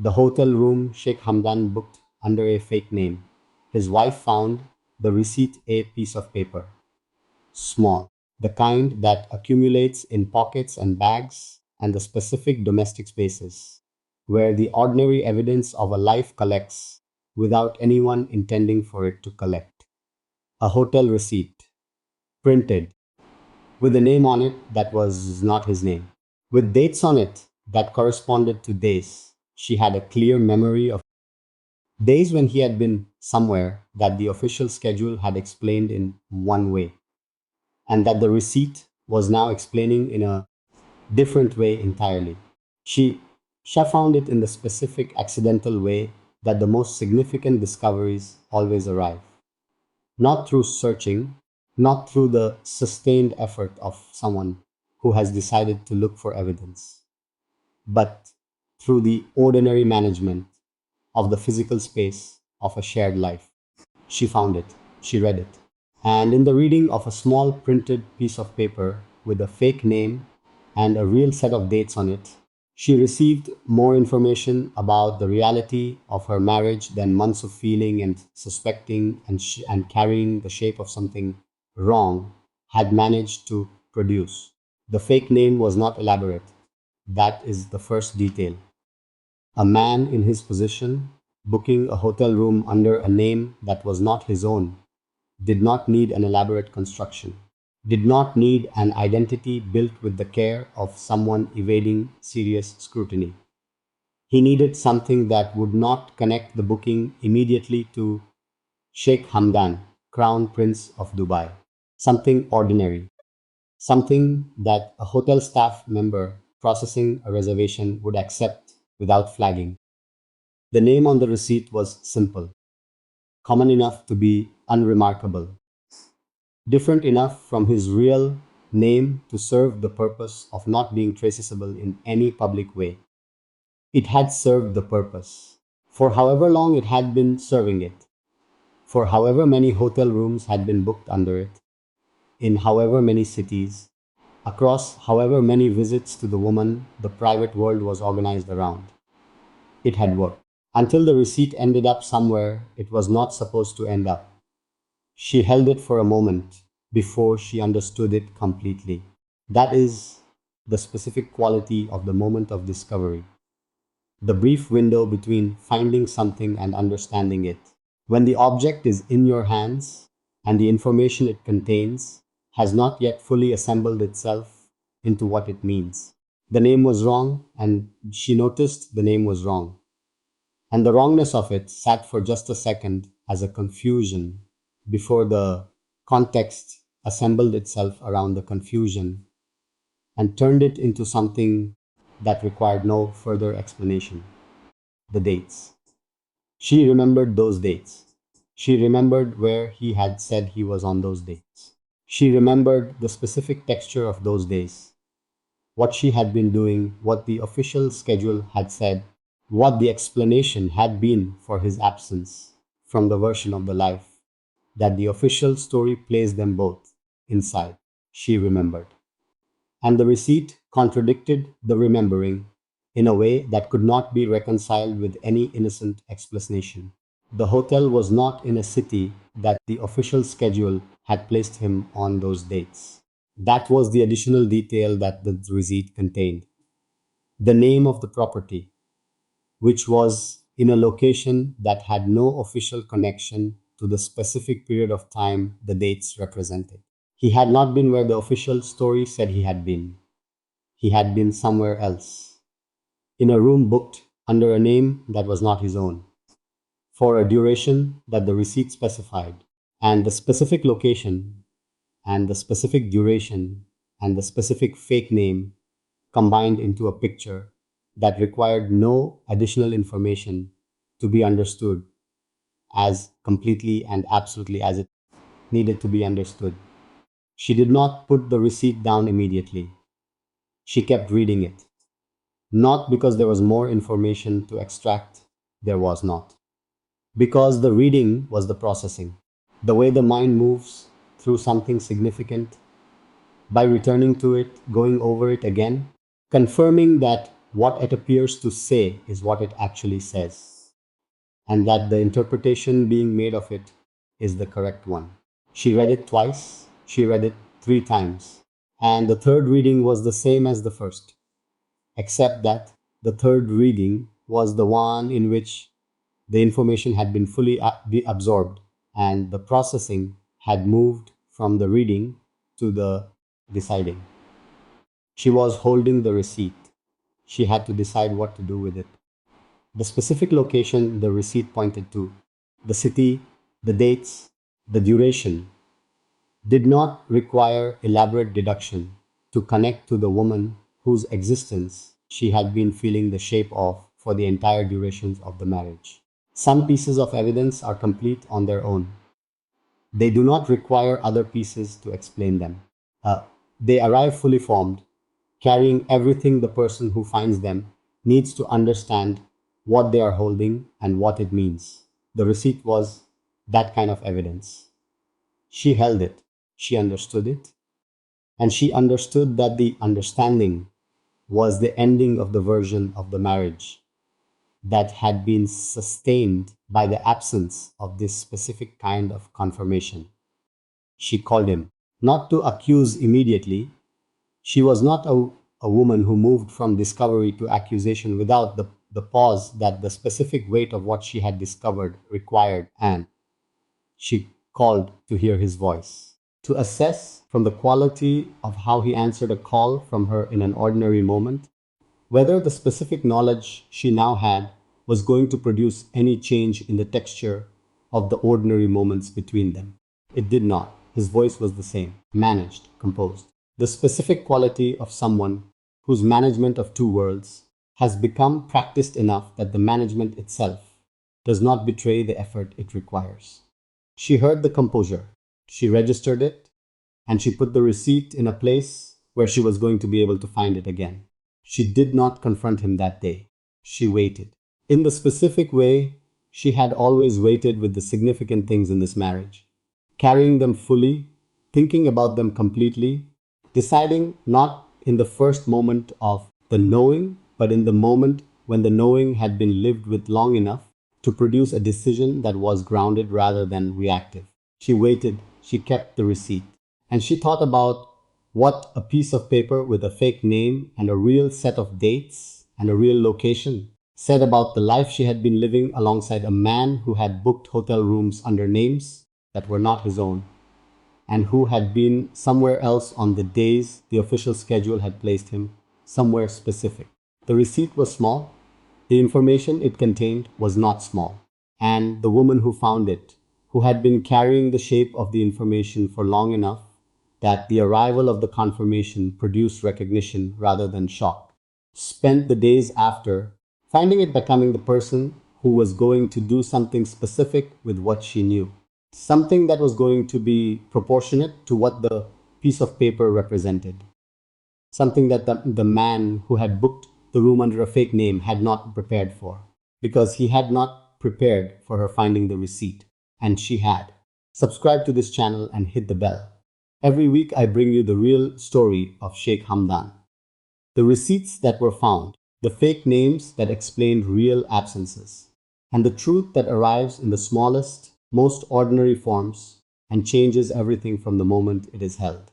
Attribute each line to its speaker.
Speaker 1: The hotel room Sheikh Hamdan booked under a fake name. His wife found the receipt, a piece of paper, small, the kind that accumulates in pockets and bags, and the specific domestic spaces, where the ordinary evidence of a life collects without anyone intending for it to collect. A hotel receipt, printed, with a name on it that was not his name, with dates on it that corresponded to days. She had a clear memory of days when he had been somewhere that the official schedule had explained in one way, and that the receipt was now explaining in a different way entirely. She, she found it in the specific accidental way that the most significant discoveries always arrive. Not through searching, not through the sustained effort of someone who has decided to look for evidence, but through the ordinary management of the physical space of a shared life. She found it, she read it. And in the reading of a small printed piece of paper with a fake name and a real set of dates on it, she received more information about the reality of her marriage than months of feeling and suspecting and carrying the shape of something wrong had managed to produce. The fake name was not elaborate. That is the first detail. A man in his position, booking a hotel room under a name that was not his own, did not need an elaborate construction, did not need an identity built with the care of someone evading serious scrutiny. He needed something that would not connect the booking immediately to Sheikh Hamdan, Crown Prince of Dubai. Something ordinary, something that a hotel staff member processing a reservation would accept without flagging. The name on the receipt was simple, common enough to be unremarkable, different enough from his real name to serve the purpose of not being traceable in any public way. It had served the purpose, for however long it had been serving it, for however many hotel rooms had been booked under it, in however many cities, across however many visits to the woman the private world was organized around. It had worked. Until the receipt ended up somewhere it was not supposed to end up. She held it for a moment before she understood it completely. That is the specific quality of the moment of discovery, the brief window between finding something and understanding it. When the object is in your hands and the information it contains has not yet fully assembled itself into what it means. The name was wrong, and she noticed the name was wrong. And the wrongness of it sat for just a second as a confusion before the context assembled itself around the confusion and turned it into something that required no further explanation. The dates. She remembered those dates. She remembered where he had said he was on those dates. She remembered the specific texture of those days, what she had been doing, what the official schedule had said, what the explanation had been for his absence from the version of the life that the official story placed them both inside. She remembered. And the receipt contradicted the remembering in a way that could not be reconciled with any innocent explanation. The hotel was not in a city that the official schedule had placed him on those dates. That was the additional detail that the receipt contained. The name of the property, which was in a location that had no official connection to the specific period of time the dates represented. He had not been where the official story said he had been. He had been somewhere else, in a room booked under a name that was not his own, for a duration that the receipt specified. And the specific location, and the specific duration, and the specific fake name combined into a picture that required no additional information to be understood as completely and absolutely as it needed to be understood. She did not put the receipt down immediately. She kept reading it. Not because there was more information to extract, there was not. Because the reading was the processing. The way the mind moves through something significant by returning to it, going over it again, confirming that what it appears to say is what it actually says, and that the interpretation being made of it is the correct one. She read it twice, she read it 3 times, and the third reading was the same as the first, except that the third reading was the one in which the information had been fully absorbed and the processing had moved from the reading to the deciding. She was holding the receipt. She had to decide what to do with it. The specific location the receipt pointed to, the city, the dates, the duration, did not require elaborate deduction to connect to the woman whose existence she had been feeling the shape of for the entire durations of the marriage. Some pieces of evidence are complete on their own. They do not require other pieces to explain them. Uh, they arrive fully formed, carrying everything the person who finds them needs to understand what they are holding and what it means. The receipt was that kind of evidence. She held it, she understood it, and she understood that the understanding was the ending of the version of the marriage that had been sustained by the absence of this specific kind of confirmation. She called him, not to accuse immediately. She was not a woman who moved from discovery to accusation without the pause that the specific weight of what she had discovered required, and she called to hear his voice. To assess from the quality of how he answered a call from her in an ordinary moment, whether the specific knowledge she now had was going to produce any change in the texture of the ordinary moments between them. It did not. His voice was the same, managed, composed. The specific quality of someone whose management of two worlds has become practiced enough that the management itself does not betray the effort it requires. She heard the composure, she registered it, and she put the receipt in a place where she was going to be able to find it again. She did not confront him that day. She waited. In the specific way she had always waited with the significant things in this marriage, carrying them fully, thinking about them completely, deciding not in the first moment of the knowing, but in the moment when the knowing had been lived with long enough to produce a decision that was grounded rather than reactive. She waited, she kept the receipt, and she thought about what a piece of paper with a fake name and a real set of dates and a real location said about the life she had been living alongside a man who had booked hotel rooms under names that were not his own, and who had been somewhere else on the days the official schedule had placed him, somewhere specific. The receipt was small, the information it contained was not small, and the woman who found it, who had been carrying the shape of the information for long enough that the arrival of the confirmation produced recognition rather than shock, spent the days after finding it becoming the person who was going to do something specific with what she knew, something that was going to be proportionate to what the piece of paper represented, something that the man who had booked the room under a fake name had not prepared for, because he had not prepared for her finding the receipt, and she had. Subscribe to this channel and hit the bell. Every week I bring you the real story of Sheikh Hamdan, the receipts that were found, the fake names that explained real absences, and the truth that arrives in the smallest, most ordinary forms and changes everything from the moment it is held.